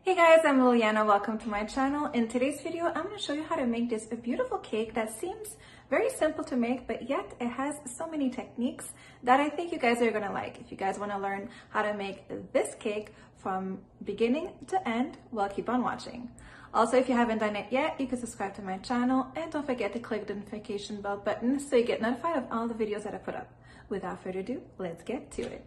Hey guys, I'm Liliana. Welcome to my channel. In today's video, I'm going to show you how to make this beautiful cake that seems very simple to make, but yet it has so many techniques that I think you guys are going to like. If you guys want to learn how to make this cake from beginning to end, well, keep on watching. Also, if you haven't done it yet, you can subscribe to my channel and don't forget to click the notification bell button so you get notified of all the videos that I put up. Without further ado, let's get to it.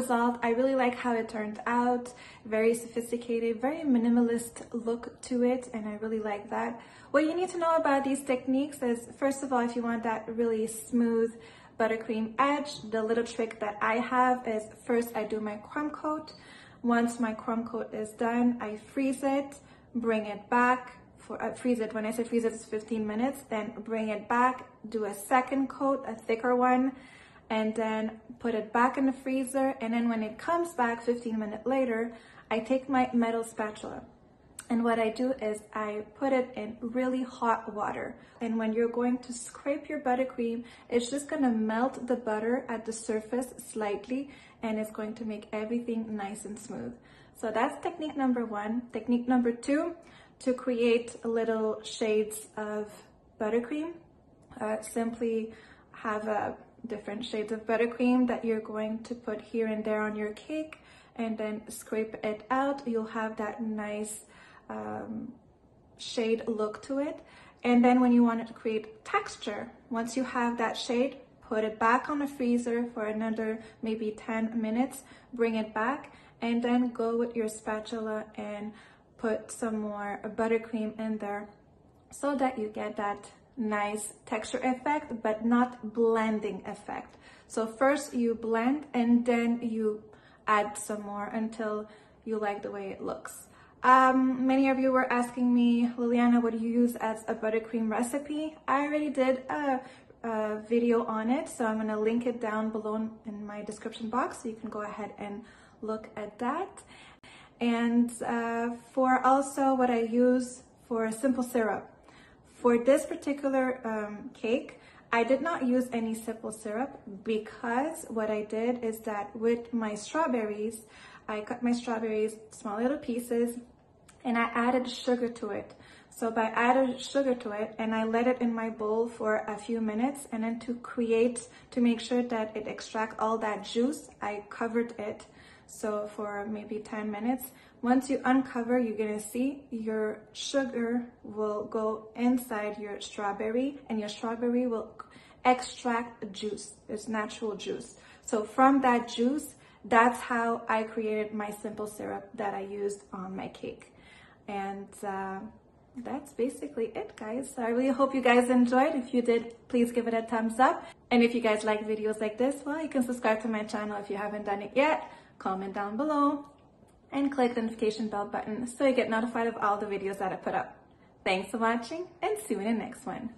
result. I really like how it turned out. Very sophisticated, very minimalist look to it, and I really like that. What you need to know about these techniques is, first of all, if you want that really smooth buttercream edge, the little trick that I have is first I do my crumb coat. Once my crumb coat is done, I freeze it, bring it back, freeze it. When I say freeze it, it's 15 minutes, then bring it back, do a second coat, a thicker one, and then put it back in the freezer. And then when it comes back 15 minutes later, I take my metal spatula. And what I do is I put it in really hot water. And when you're going to scrape your buttercream, it's just gonna melt the butter at the surface slightly, and it's going to make everything nice and smooth. So that's technique number one. Technique number two, to create little shades of buttercream, simply have different shades of buttercream that you're going to put here and there on your cake, and then scrape it out. You'll have that nice shade look to it. And then when you want it to create texture, once you have that shade, put it back on the freezer for another maybe 10 minutes, bring it back, and then go with your spatula and put some more buttercream in there so that you get that nice texture effect, but not blending effect. So first you blend and then you add some more until you like the way it looks. Many of you were asking me, Liliana, what do you use as a buttercream recipe? I already did a video on it, so I'm gonna link it down below in my description box, so you can go ahead and look at that. And for also what I use for simple syrup. For this particular cake, I did not use any simple syrup because what I did is that with my strawberries, I cut my strawberries small little pieces and I added sugar to it. So I added sugar to it and I let it in my bowl for a few minutes, and then to make sure that it extracts all that juice, I covered it. So for maybe 10 minutes. Once you uncover, you're gonna see your sugar will go inside your strawberry, and your strawberry will extract juice. It's natural juice. So from that juice, that's how I created my simple syrup that I used on my cake. And that's basically it, guys. So I really hope you guys enjoyed. If you did, please give it a thumbs up. And if you guys like videos like this, well, you can subscribe to my channel if you haven't done it yet. Comment down below and click the notification bell button so you get notified of all the videos that I put up. Thanks for watching, and see you in the next one.